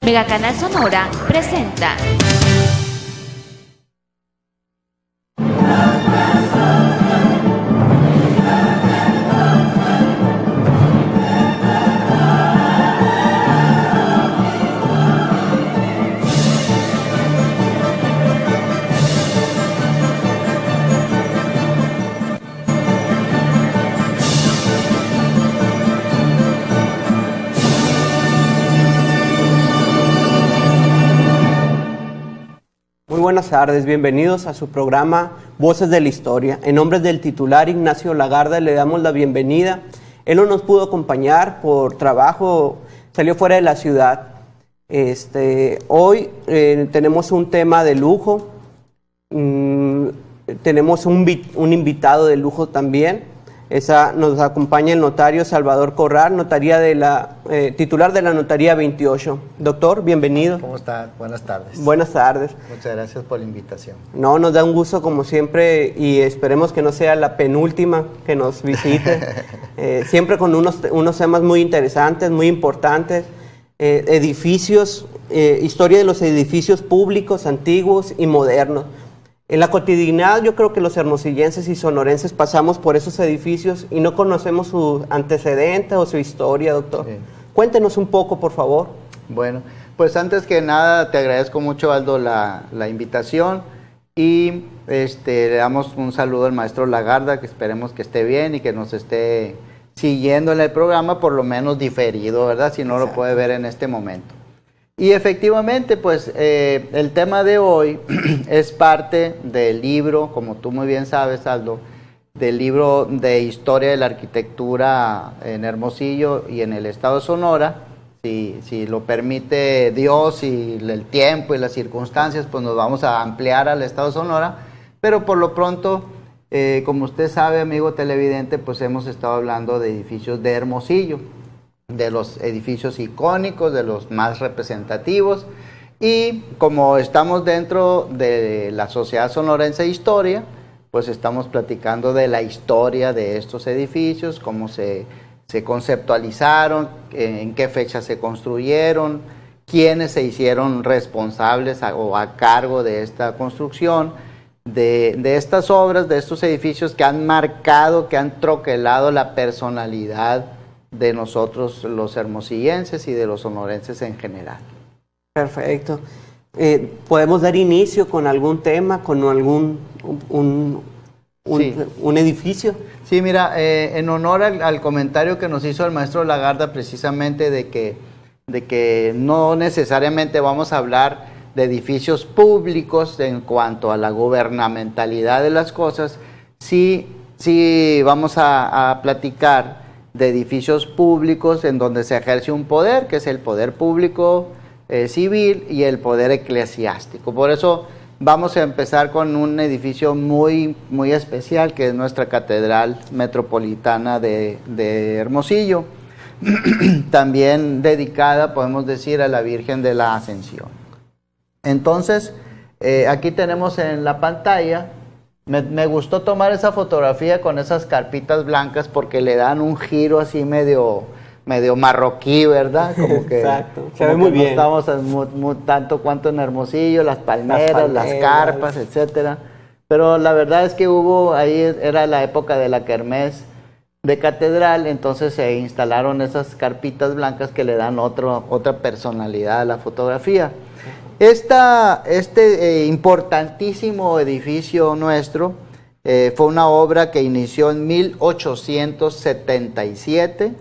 Megacanal Sonora presenta Buenas tardes, bienvenidos a su programa Voces de la Historia. En nombre del titular Ignacio Lagarda le damos la bienvenida. Él no nos pudo acompañar por trabajo, salió fuera de la ciudad. Hoy tenemos un tema de lujo, tenemos un invitado de lujo también. Nos acompaña el notario Salvador Corral, titular de la Notaría 28. Doctor, bienvenido. ¿Cómo está? Buenas tardes. Buenas tardes. Muchas gracias por la invitación. No, nos da un gusto como siempre y esperemos que no sea la penúltima que nos visite. Siempre con unos temas muy interesantes, muy importantes. Edificios, historia de los edificios públicos, antiguos y modernos. En la cotidianidad yo creo que los hermosillenses y sonorenses pasamos por esos edificios y no conocemos su antecedente o su historia, doctor. Sí. Cuéntenos un poco, por favor. Bueno, pues antes que nada te agradezco mucho, Aldo, la invitación y le damos un saludo al maestro Lagarda, que esperemos que esté bien y que nos esté siguiendo en el programa, por lo menos diferido, ¿verdad? Si no lo puede ver en este momento. Y efectivamente, pues el tema de hoy es parte del libro, como tú muy bien sabes, Aldo, del libro de Historia de la Arquitectura en Hermosillo y en el estado de Sonora. Si lo permite Dios y el tiempo y las circunstancias, pues nos vamos a ampliar al estado de Sonora. Pero por lo pronto, como usted sabe, amigo televidente, pues hemos estado hablando de edificios de Hermosillo, de los edificios icónicos, de los más representativos, y como estamos dentro de la Sociedad Sonorense de Historia, pues estamos platicando de la historia de estos edificios, cómo se conceptualizaron, en qué fecha se construyeron, quiénes se hicieron responsables o a cargo de esta construcción, de estas obras, de estos edificios que han marcado, que han troquelado la personalidad de nosotros los hermosillenses y de los sonorenses en general. Perfecto. ¿Podemos dar inicio con algún tema, con algún un edificio? Sí, mira, en honor al comentario que nos hizo el maestro Lagarda precisamente de que no necesariamente vamos a hablar de edificios públicos en cuanto a la gubernamentalidad de las cosas, sí vamos a platicar de edificios públicos en donde se ejerce un poder, que es el poder público civil y el poder eclesiástico. Por eso vamos a empezar con un edificio muy, muy especial, que es nuestra Catedral Metropolitana de Hermosillo, también dedicada, podemos decir, a la Virgen de la Ascensión. Entonces, aquí tenemos en la pantalla. Me gustó tomar esa fotografía con esas carpitas blancas porque le dan un giro así medio marroquí, ¿verdad? Como que, exacto, se ve muy bien. No estamos tanto cuanto en Hermosillo, las palmeras, las carpas, etcétera. Pero la verdad es que ahí era la época de la kermés de catedral, entonces se instalaron esas carpitas blancas que le dan otra personalidad a la fotografía. Este importantísimo edificio nuestro fue una obra que inició en 1877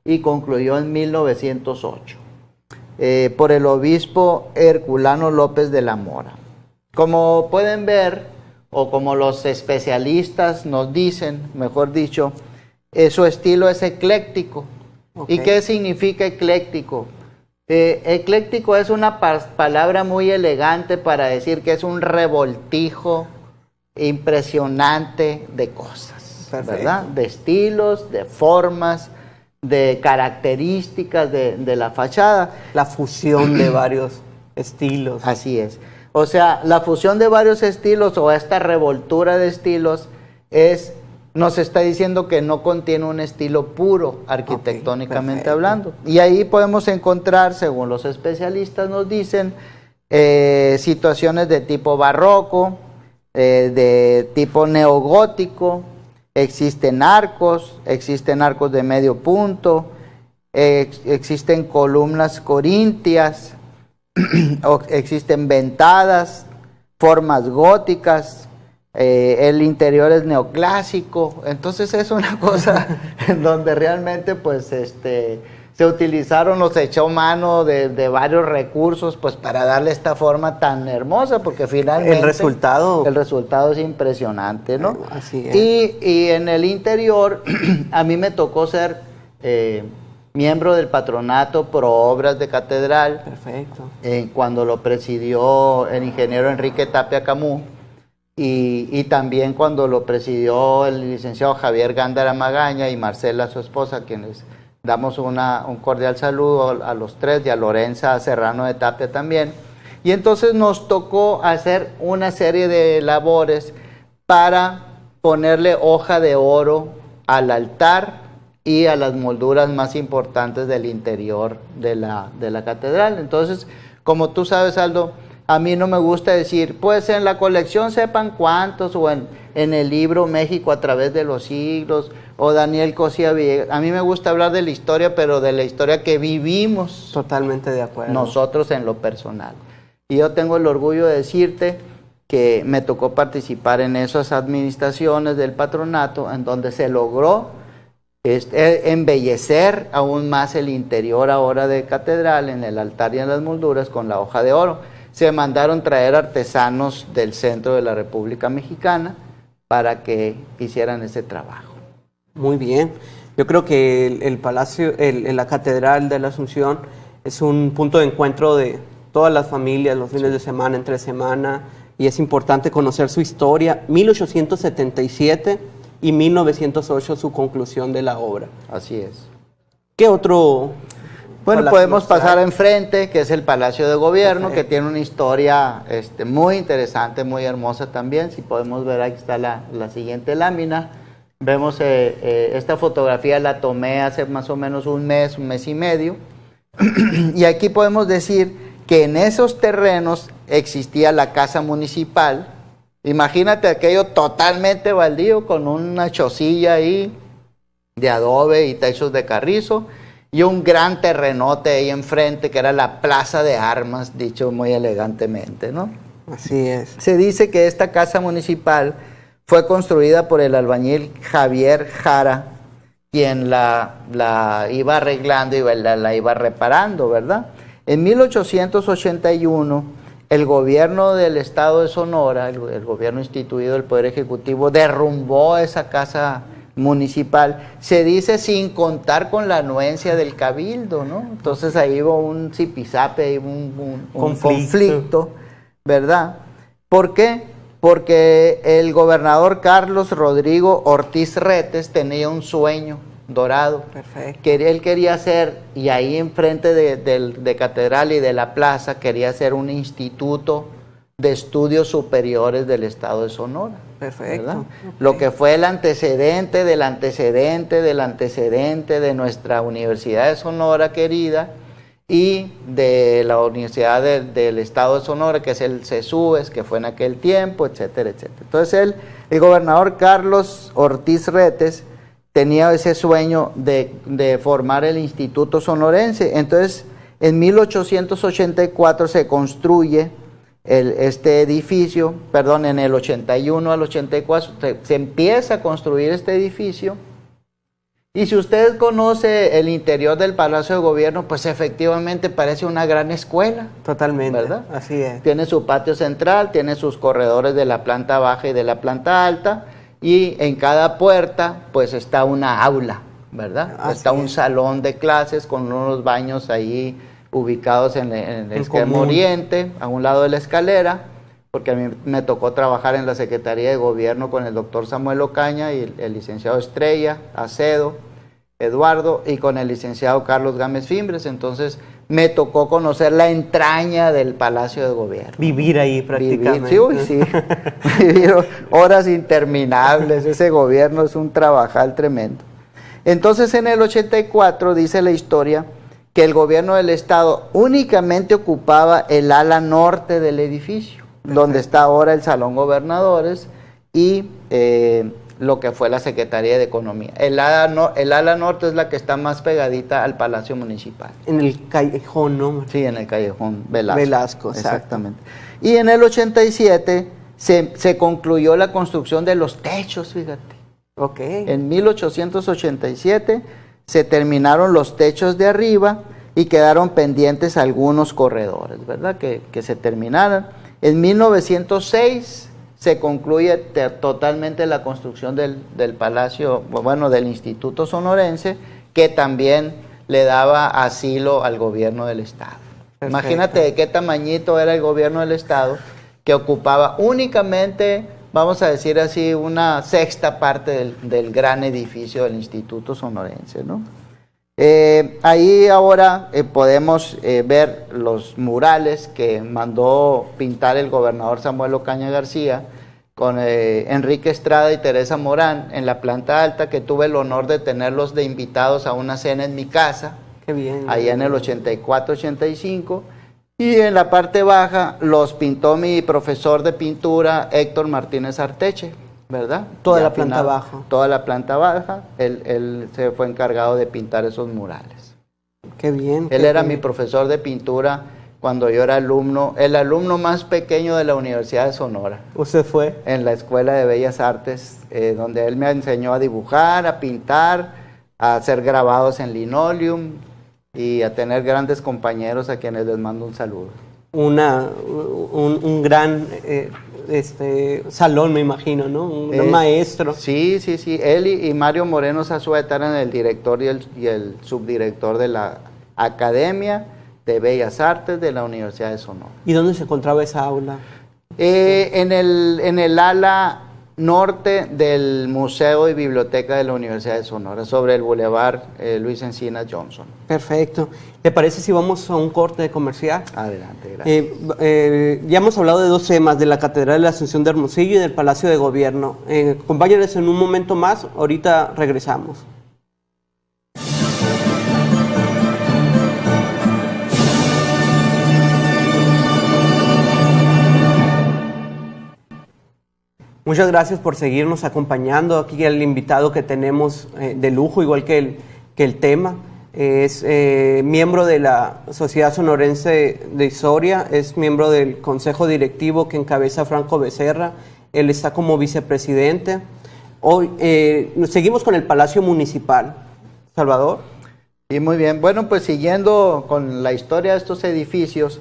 y concluyó en 1908 por el obispo Herculano López de la Mora. Como pueden ver, o como los especialistas nos dicen, mejor dicho, su estilo es ecléctico. Okay. ¿Y qué significa ecléctico? Ecléctico es una palabra muy elegante para decir que es un revoltijo impresionante de cosas, ¿verdad? De estilos, de formas, de características de la fachada. La fusión de varios estilos. Así es. O sea, la fusión de varios estilos o esta revoltura de estilos es nos está diciendo que no contiene un estilo puro arquitectónicamente perfecto. hablando. Y ahí podemos encontrar, según los especialistas nos dicen, situaciones de tipo barroco, de tipo neogótico, existen arcos de medio punto, existen columnas corintias, existen ventadas, formas góticas, el interior es neoclásico. Entonces es una cosa en donde realmente pues se utilizaron, los echó mano de varios recursos pues para darle esta forma tan hermosa, porque finalmente el resultado es impresionante, ¿no? Así es. Y en el interior a mí me tocó ser miembro del patronato pro obras de catedral. Perfecto. Cuando lo presidió el ingeniero Enrique Tapia Camus, y también cuando lo presidió el licenciado Javier Gándara Magaña y Marcela, su esposa, a quienes damos un cordial saludo a los tres, y a Lorenza Serrano de Tapia también. Y entonces nos tocó hacer una serie de labores para ponerle hoja de oro al altar y a las molduras más importantes del interior de la catedral. Entonces, como tú sabes, Aldo, a mí no me gusta decir, pues en la colección sepan cuántos, o en el libro México a través de los siglos, o Daniel Cosía Villegas. A mí me gusta hablar de la historia, pero de la historia que vivimos. Totalmente de acuerdo. Nosotros en lo personal. Y yo tengo el orgullo de decirte que me tocó participar en esas administraciones del patronato, en donde se logró embellecer aún más el interior ahora de catedral, en el altar y en las molduras, con la hoja de oro. Se mandaron traer artesanos del centro de la República Mexicana para que hicieran ese trabajo. Muy bien. Yo creo que el palacio, la catedral de la Asunción es un punto de encuentro de todas las familias, los fines de semana, entre semana, y es importante conocer su historia. 1877 y 1908 su conclusión de la obra. Así es. ¿Qué otro? Bueno, podemos pasar enfrente, que es el Palacio de Gobierno, Perfecto. que tiene una historia muy interesante, muy hermosa también. Si podemos ver, aquí está la siguiente lámina. Vemos esta fotografía, la tomé hace más o menos un mes y medio. Y aquí podemos decir que en esos terrenos existía la casa municipal. Imagínate aquello totalmente baldío, con una chocilla ahí de adobe y techos de carrizo, y un gran terrenote ahí enfrente que era la plaza de armas, dicho muy elegantemente, ¿no? Así es. Se dice que esta casa municipal fue construida por el albañil Javier Jara, quien la iba arreglando y la iba reparando, ¿verdad? En 1881, el gobierno del estado de Sonora, el gobierno instituido del Poder Ejecutivo, derrumbó esa casa municipal, se dice sin contar con la anuencia del cabildo, ¿no? Entonces ahí hubo un zipizape, un conflicto, ¿verdad? ¿Por qué? Porque el gobernador Carlos Rodrigo Ortiz Retes tenía un sueño dorado. Perfecto. Que él quería hacer, y ahí enfrente de Catedral y de la plaza, quería hacer un instituto de estudios superiores del estado de Sonora. Perfecto. ¿Verdad? Lo que fue el antecedente del antecedente del antecedente de nuestra Universidad de Sonora querida, y de la Universidad del Estado de Sonora, que es el CESUES, que fue en aquel tiempo, etcétera, etcétera. Entonces el gobernador Carlos Ortiz Retes tenía ese sueño de formar el Instituto Sonorense. Entonces, en 1884 se construye este edificio, perdón, en el 81 al 84 se empieza a construir este edificio. Y si usted conoce el interior del Palacio de Gobierno, pues efectivamente parece una gran escuela. Totalmente, ¿verdad? Así es. Tiene su patio central, tiene sus corredores de la planta baja y de la planta alta, y en cada puerta pues está una aula, ¿verdad? Así está un es. salón de clases con unos baños ahí ubicados en el extremo común. oriente, a un lado de la escalera, porque a mí me tocó trabajar en la Secretaría de Gobierno con el doctor Samuel Ocaña y el licenciado Estrella, Acedo, Eduardo, y con el licenciado Carlos Gámez Fimbres. Entonces me tocó conocer la entraña del Palacio de Gobierno. Vivir ahí prácticamente. Sí, uy, sí. Vivir horas interminables. Ese gobierno es un trabajal tremendo. Entonces, en el 84 dice la historia que el gobierno del estado únicamente ocupaba el ala norte del edificio, donde está ahora el Salón Gobernadores y lo que fue la Secretaría de Economía. El ala norte es la que está más pegadita al Palacio Municipal. En el callejón, ¿no? Sí, en el callejón Velasco. Velasco, exactamente. Y en el 87 se concluyó la construcción de los techos, fíjate. Ok. En 1887 se terminaron los techos de arriba y quedaron pendientes algunos corredores, ¿verdad? Que se terminaran. En 1906 se concluye totalmente la construcción del Palacio, bueno, del Instituto Sonorense, que también le daba asilo al gobierno del Estado. Perfecto. Imagínate de qué tamañito era el gobierno del Estado, que ocupaba únicamente, vamos a decir así, una sexta parte del gran edificio del Instituto Sonorense, ¿no? Ahí ahora podemos ver los murales que mandó pintar el gobernador Samuel Ocaña García con Enrique Estrada y Teresa Morán en la planta alta, que tuve el honor de tenerlos de invitados a una cena en mi casa. Qué bien. Allá en el 84-85. Y en la parte baja los pintó mi profesor de pintura, Héctor Martínez Arteche, ¿verdad? Toda la planta baja. Toda la planta baja, él se fue encargado de pintar esos murales. Qué bien. Él era mi profesor de pintura cuando yo era alumno, el alumno más pequeño de la Universidad de Sonora. ¿Usted fue? En la Escuela de Bellas Artes, donde él me enseñó a dibujar, a pintar, a hacer grabados en linoleum y a tener grandes compañeros a quienes les mando un saludo. Un gran salón, me imagino, ¿no? Un maestro. Sí. Él y Mario Moreno Zazueta eran el director y el subdirector de la Academia de Bellas Artes de la Universidad de Sonora. ¿Y dónde se encontraba esa aula? En el ala norte del Museo y Biblioteca de la Universidad de Sonora, sobre el Boulevard Luis Encinas Johnson. Perfecto. ¿Le parece si vamos a un corte de comercial? Adelante, gracias. Ya hemos hablado de dos temas, de la Catedral de la Asunción de Hermosillo y del Palacio de Gobierno. Acompáñenles en un momento más, ahorita regresamos. Muchas gracias por seguirnos acompañando. Aquí el invitado que tenemos de lujo, igual que el tema, es miembro de la Sociedad Sonorense de Historia, es miembro del Consejo Directivo que encabeza Franco Becerra, él está como vicepresidente. Hoy seguimos con el Palacio Municipal. Salvador. Sí, muy bien. Bueno, pues siguiendo con la historia de estos edificios,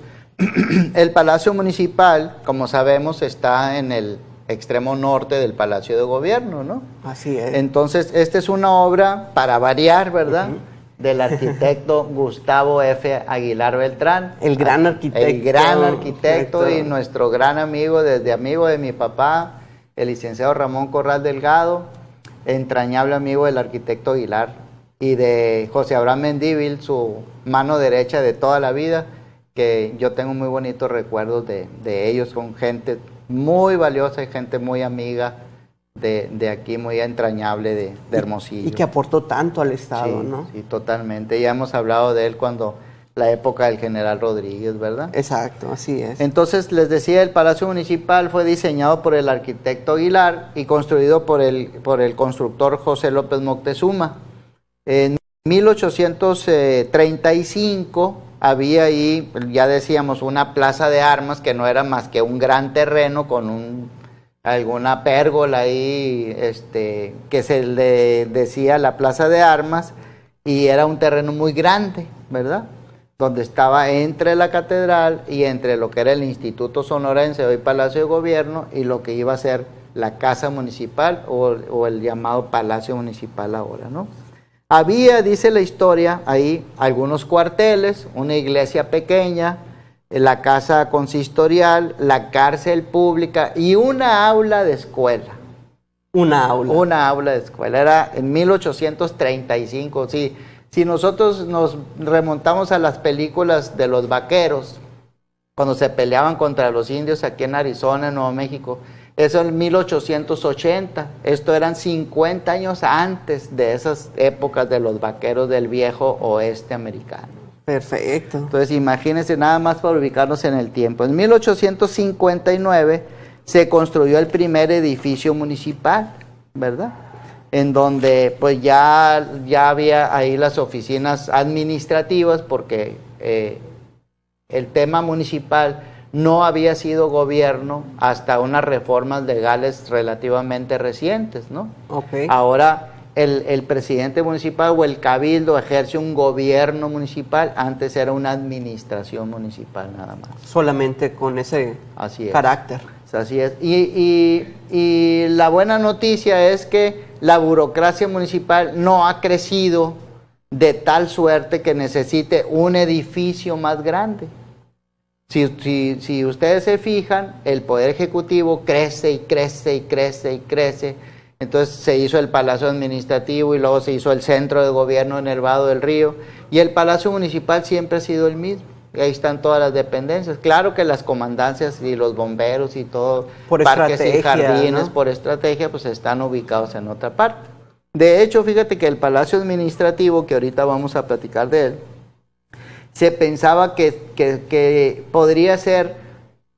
el Palacio Municipal, como sabemos, está en el extremo norte del Palacio de Gobierno, ¿no? Así es. Entonces, esta es una obra, para variar, ¿verdad?, del arquitecto Gustavo F. Aguilar Beltrán. El gran arquitecto. El gran arquitecto y nuestro gran amigo, desde amigo de mi papá, el licenciado Ramón Corral Delgado, entrañable amigo del arquitecto Aguilar, y de José Abraham Mendívil, su mano derecha de toda la vida, que yo tengo muy bonitos recuerdos de ellos, con gente muy valiosa y gente muy amiga de aquí, muy entrañable de Hermosillo. Y que aportó tanto al Estado, sí, ¿no? Sí, totalmente. Ya hemos hablado de él cuando la época del general Rodríguez, ¿verdad? Exacto, así es. Entonces, les decía, el Palacio Municipal fue diseñado por el arquitecto Aguilar y construido por el constructor José López Moctezuma. En 1835 había ahí, ya decíamos, una plaza de armas que no era más que un gran terreno con alguna pérgola ahí, que se le decía la plaza de armas, y era un terreno muy grande, ¿verdad?, donde estaba entre la catedral y entre lo que era el Instituto Sonorense, hoy Palacio de Gobierno, y lo que iba a ser la Casa Municipal o el llamado Palacio Municipal ahora, ¿no? Había, dice la historia, ahí algunos cuarteles, una iglesia pequeña, la casa consistorial, la cárcel pública y una aula de escuela. Una aula. Una aula de escuela. Era en 1835, sí. Si nosotros nos remontamos a las películas de los vaqueros, cuando se peleaban contra los indios aquí en Arizona, en Nuevo México, eso en 1880, esto eran 50 años antes de esas épocas de los vaqueros del viejo oeste americano. Perfecto. Entonces imagínense nada más para ubicarnos en el tiempo. En 1859 se construyó el primer edificio municipal, ¿verdad? En donde pues ya había ahí las oficinas administrativas porque el tema municipal no había sido gobierno hasta unas reformas legales relativamente recientes, ¿no? Okay. Ahora el presidente municipal o el cabildo ejerce un gobierno municipal, antes era una administración municipal nada más. Solamente con ese carácter. Así es. Y la buena noticia es que la burocracia municipal no ha crecido de tal suerte que necesite un edificio más grande. Si ustedes se fijan, el Poder Ejecutivo crece y crece y crece y crece. Entonces se hizo el Palacio Administrativo y luego se hizo el Centro de Gobierno en el Vado del Río. Y el Palacio Municipal siempre ha sido el mismo. Y ahí están todas las dependencias. Claro que las comandancias y los bomberos y todo, por parques y jardines, ¿no? Por estrategia, pues están ubicados en otra parte. De hecho, fíjate que el Palacio Administrativo, que ahorita vamos a platicar de él, se pensaba que podría ser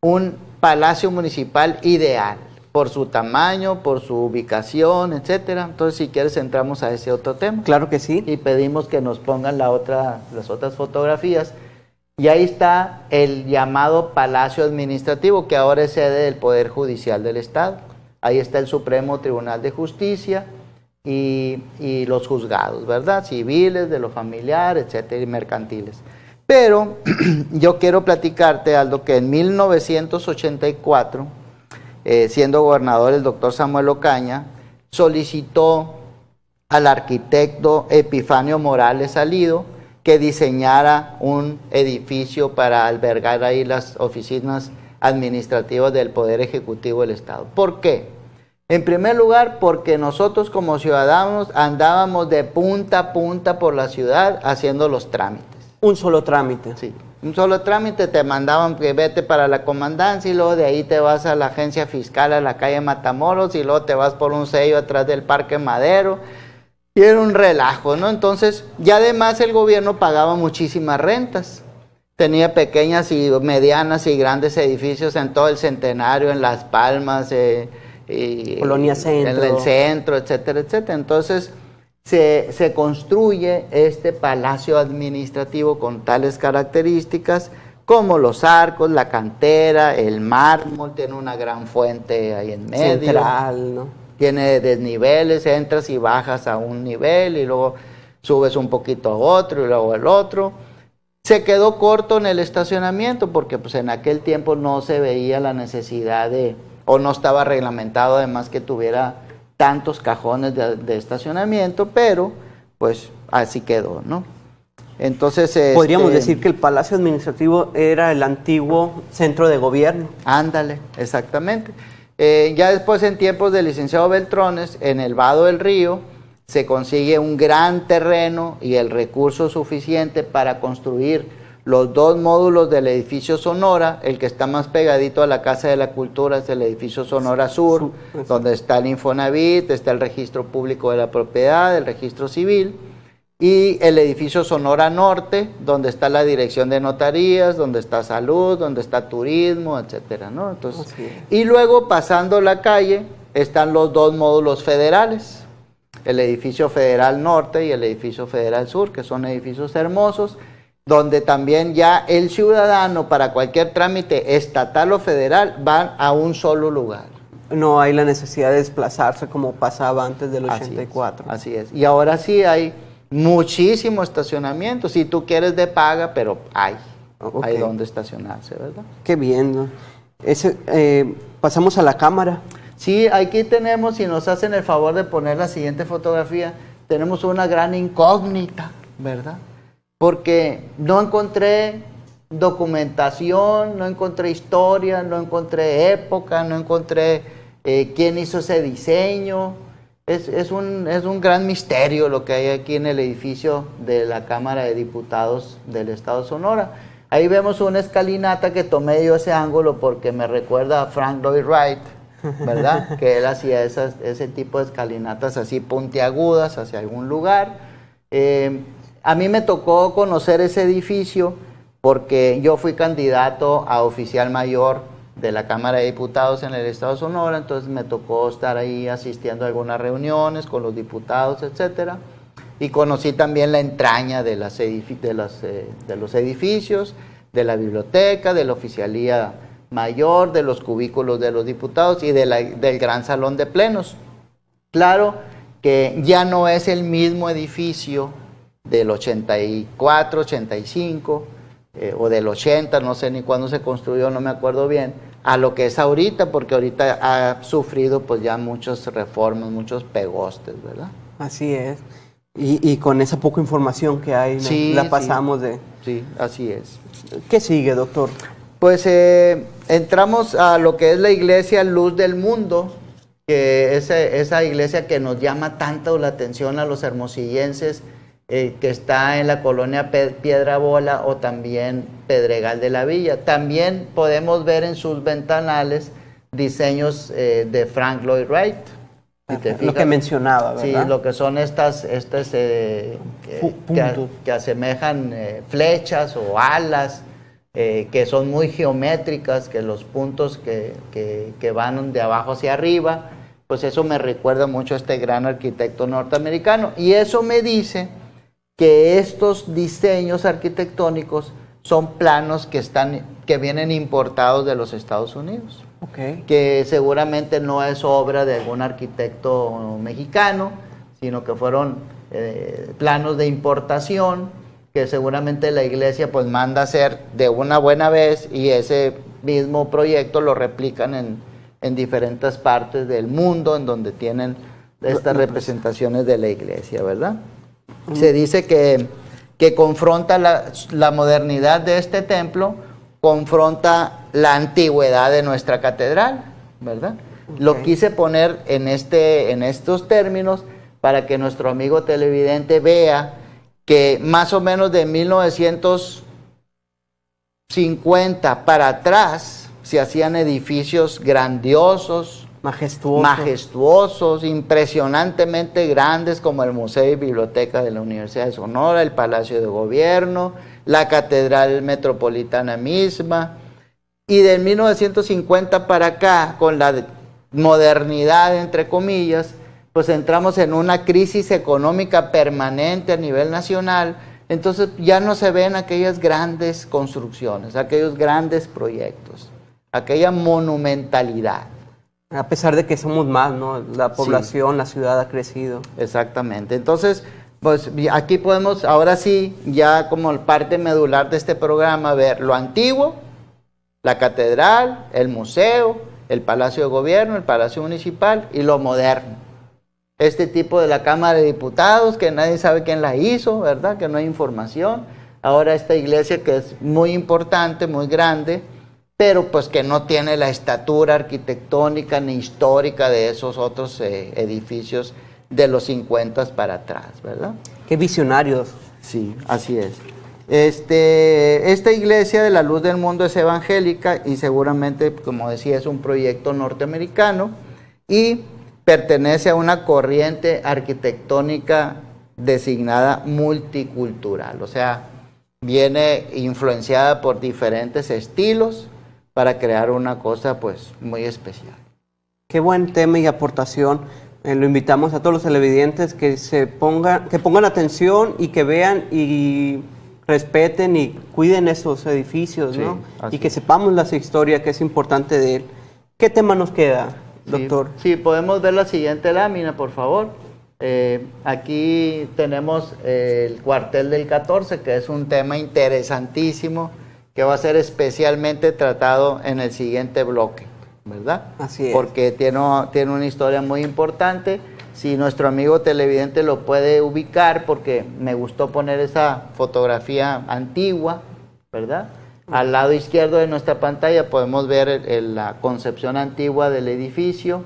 un palacio municipal ideal, por su tamaño, por su ubicación, etcétera. Entonces, si quieres, entramos a ese otro tema. Claro que sí. Y pedimos que nos pongan las otras fotografías. Y ahí está el llamado Palacio Administrativo, que ahora es sede del Poder Judicial del Estado. Ahí está el Supremo Tribunal de Justicia y los juzgados, ¿verdad? Civiles, de lo familiar, etcétera, y mercantiles. Pero yo quiero platicarte, Aldo, que en 1984, siendo gobernador el doctor Samuel Ocaña, solicitó al arquitecto Epifanio Morales Salido que diseñara un edificio para albergar ahí las oficinas administrativas del Poder Ejecutivo del Estado. ¿Por qué? En primer lugar, porque nosotros como ciudadanos andábamos de punta a punta por la ciudad haciendo los trámites. Un solo trámite. Sí, un solo trámite, te mandaban que vete para la comandancia y luego de ahí te vas a la agencia fiscal a la calle Matamoros y luego te vas por un sello atrás del Parque Madero. Y era un relajo, ¿no? Entonces, y además el gobierno pagaba muchísimas rentas. Tenía pequeñas y medianas y grandes edificios en todo el Centenario, en Las Palmas, Colonia Centro. En el centro, etcétera, etcétera. Entonces, se construye este palacio administrativo con tales características como los arcos, la cantera, el mármol, tiene una gran fuente ahí en medio. Central, ¿no? Tiene desniveles, entras y bajas a un nivel y luego subes un poquito a otro y luego al otro. Se quedó corto en el estacionamiento porque pues en aquel tiempo no se veía la necesidad o no estaba reglamentado además que tuviera tantos cajones de estacionamiento, pero pues así quedó, ¿no? Entonces podríamos decir que el Palacio Administrativo era el antiguo centro de gobierno. Ándale, exactamente. Ya después, en tiempos del licenciado Beltrones, en el Vado del Río, se consigue un gran terreno y el recurso suficiente para construir los dos módulos del edificio Sonora. El que está más pegadito a la Casa de la Cultura es el edificio Sonora Sur, donde está el Infonavit, está el Registro Público de la Propiedad, el Registro Civil, y el edificio Sonora Norte, donde está la Dirección de Notarías, donde está Salud, donde está Turismo, etcétera, ¿no? Entonces, y luego, pasando la calle, están los dos módulos federales, el edificio Federal Norte y el edificio Federal Sur, que son edificios hermosos, donde también ya el ciudadano, para cualquier trámite estatal o federal, van a un solo lugar. No hay la necesidad de desplazarse como pasaba antes del 84. Así es. Y ahora sí hay muchísimo estacionamiento, si tú quieres de paga, pero hay donde estacionarse, ¿verdad? Qué bien, ¿no? Pasamos a la cámara. Sí, aquí tenemos, si nos hacen el favor de poner la siguiente fotografía, tenemos una gran incógnita, ¿verdad? Porque no encontré documentación, no encontré historia, no encontré época, no encontré quién hizo ese diseño. es un gran misterio lo que hay aquí en el edificio de la Cámara de Diputados del Estado de Sonora. Ahí vemos una escalinata que tomé yo ese ángulo porque me recuerda a Frank Lloyd Wright, ¿verdad? Que él hacía ese tipo de escalinatas así puntiagudas hacia algún lugar. A mí me tocó conocer ese edificio porque yo fui candidato a oficial mayor de la Cámara de Diputados en el Estado de Sonora, entonces me tocó estar ahí asistiendo a algunas reuniones con los diputados, etcétera, y conocí también la entraña de los edificios, de la biblioteca, de la oficialía mayor, de los cubículos de los diputados y del gran salón de plenos. Claro que ya no es el mismo edificio del 84, 85, o del 80, no sé ni cuándo se construyó, no me acuerdo bien, a lo que es ahorita, porque ahorita ha sufrido pues ya muchas reformas, muchos pegostes, ¿verdad? Así es. Y con esa poca información que hay, ¿no? Sí, La pasamos sí. de... Sí, así es. ¿Qué sigue, doctor? Pues entramos a lo que es la iglesia Luz del Mundo, que es esa iglesia que nos llama tanto la atención a los hermosillenses, que está en la colonia Piedrabola o también Pedregal de la Villa. También podemos ver en sus ventanales diseños de Frank Lloyd Wright. Si te fijas, lo que mencionaba, ¿verdad? Sí, lo que son estas que asemejan flechas o alas, que son muy geométricas, que los puntos que van de abajo hacia arriba, pues eso me recuerda mucho a este gran arquitecto norteamericano. Y eso me dice que estos diseños arquitectónicos son planos que vienen importados de los Estados Unidos. Okay. Que seguramente no es obra de algún arquitecto mexicano, sino que fueron planos de importación que seguramente la iglesia pues manda a hacer de una buena vez, y ese mismo proyecto lo replican en diferentes partes del mundo en donde tienen estas representaciones de la iglesia, ¿verdad? Se dice que confronta la modernidad de este templo, confronta la antigüedad de nuestra catedral, ¿verdad? Okay. Lo quise poner en estos términos para que nuestro amigo televidente vea que más o menos de 1950 para atrás se hacían edificios grandiosos, majestuosos, impresionantemente grandes, como el Museo y Biblioteca de la Universidad de Sonora, el Palacio de Gobierno, la Catedral Metropolitana misma. Y de 1950 para acá, con la modernidad, entre comillas, pues entramos en una crisis económica permanente a nivel nacional. Entonces ya no se ven aquellas grandes construcciones, aquellos grandes proyectos, aquella monumentalidad. A pesar de que somos más, ¿no? La población, sí. La ciudad ha crecido. Exactamente. Entonces, pues aquí podemos, ahora sí, ya como parte medular de este programa, ver lo antiguo, la catedral, el museo, el Palacio de Gobierno, el Palacio Municipal, y lo moderno. Este tipo de la Cámara de Diputados, que nadie sabe quién la hizo, ¿verdad? Que no hay información. Ahora esta iglesia que es muy importante, muy grande, pero pues que no tiene la estatura arquitectónica ni histórica de esos otros edificios de los 50 para atrás, ¿verdad? Qué visionarios. Sí, así es. Esta iglesia de la Luz del Mundo es evangélica y seguramente, como decía, es un proyecto norteamericano y pertenece a una corriente arquitectónica designada multicultural, o sea, viene influenciada por diferentes estilos para crear una cosa pues muy especial. Qué buen tema y aportación. Lo invitamos a todos los televidentes que pongan atención y que vean y respeten y cuiden esos edificios, ¿no? Sí, y que sepamos la historia que es importante de él. ¿Qué tema nos queda, doctor? Sí, podemos ver la siguiente lámina, por favor. Aquí tenemos el cuartel del 14, que es un tema interesantísimo que va a ser especialmente tratado en el siguiente bloque, ¿verdad? Así es. Porque tiene una historia muy importante. Si nuestro amigo televidente lo puede ubicar, porque me gustó poner esa fotografía antigua, ¿verdad? Al lado izquierdo de nuestra pantalla podemos ver la concepción antigua del edificio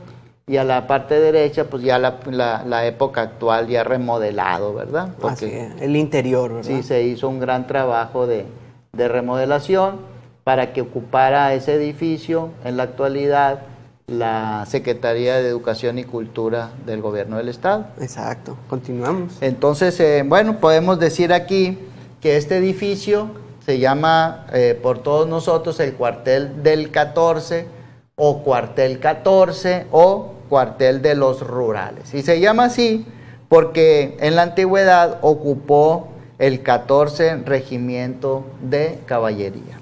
y a la parte derecha, pues ya la época actual ya remodelado, ¿verdad? Porque así es, el interior, ¿verdad? sí, se hizo un gran trabajo de remodelación para que ocupara ese edificio en la actualidad la Secretaría de Educación y Cultura del Gobierno del Estado. Exacto, continuamos. Entonces, bueno, podemos decir aquí que este edificio se llama por todos nosotros el Cuartel del 14 o Cuartel 14 o Cuartel de los Rurales. Y se llama así porque en la antigüedad ocupó el 14 Regimiento de Caballería.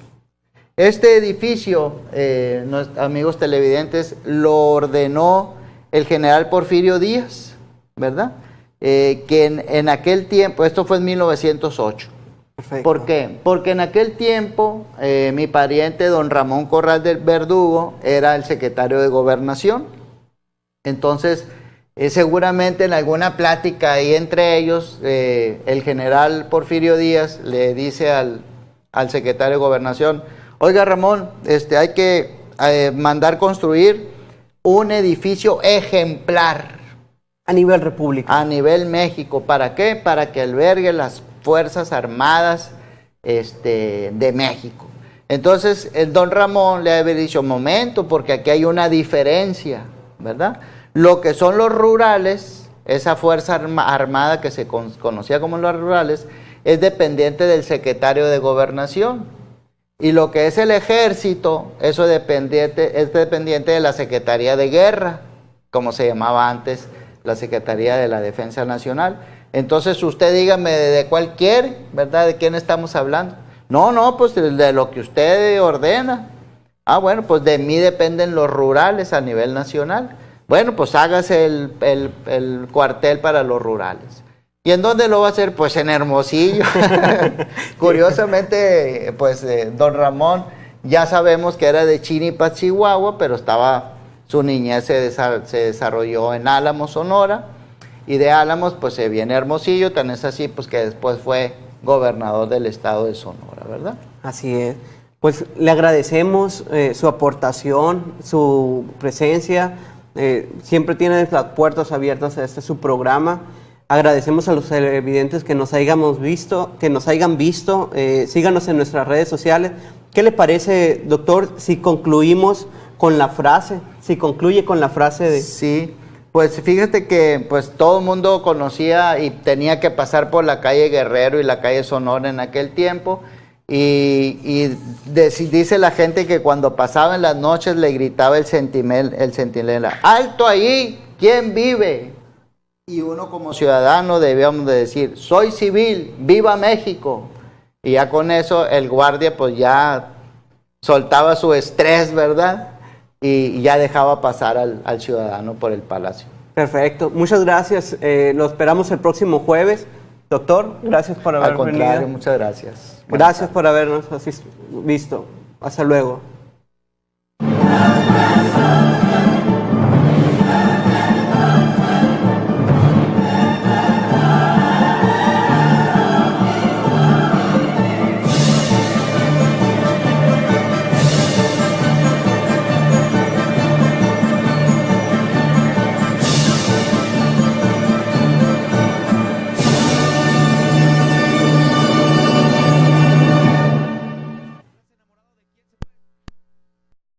Este edificio, amigos televidentes, lo ordenó el general Porfirio Díaz, ¿verdad? Que en aquel tiempo, esto fue en 1908. Perfecto. ¿Por qué? Porque en aquel tiempo mi pariente don Ramón Corral del Verdugo era el secretario de Gobernación. Entonces, seguramente en alguna plática ahí entre ellos, el general Porfirio Díaz le dice al secretario de Gobernación: oiga Ramón, hay que mandar construir un edificio ejemplar. A nivel república. A nivel México. ¿Para qué? Para que albergue las Fuerzas Armadas de México. Entonces, el don Ramón le había dicho: momento, porque aquí hay una diferencia, ¿verdad? Lo que son los rurales, esa Fuerza Armada que se conocía como los rurales, es dependiente del secretario de Gobernación. Y lo que es el ejército, eso es dependiente de la Secretaría de Guerra, como se llamaba antes la Secretaría de la Defensa Nacional. Entonces usted dígame de cuál quiere, ¿verdad? ¿De quién estamos hablando? No, pues de lo que usted ordena. Ah, bueno, pues de mí dependen los rurales a nivel nacional. Bueno, pues hágase el cuartel para los rurales. ¿Y en dónde lo va a hacer? Pues en Hermosillo. Curiosamente, pues don Ramón, ya sabemos que era de Chinipa, Chihuahua, pero su niñez se desarrolló en Álamos, Sonora, y de Álamos pues se viene a Hermosillo, tan es así pues que después fue gobernador del estado de Sonora, ¿verdad? Así es. Pues le agradecemos su aportación, su presencia. Siempre tiene las puertas abiertas a su programa. Agradecemos a los televidentes que nos hayan visto. Síganos en nuestras redes sociales. ¿Qué le parece, doctor, si concluye con la frase de... Sí, pues fíjate que pues todo el mundo conocía y tenía que pasar por la calle Guerrero y la calle Sonora en aquel tiempo. Y dice la gente que cuando pasaba en las noches le gritaba el centinela: ¡alto ahí! ¿Quién vive? Y uno como ciudadano debíamos de decir: soy civil, ¡viva México! Y ya con eso el guardia pues ya soltaba su estrés, ¿verdad? Y ya dejaba pasar al ciudadano por el palacio. Perfecto, muchas gracias. Lo esperamos el próximo jueves. Doctor, gracias por haber venido. Al contrario, muchas gracias. Gracias por habernos visto. Hasta luego.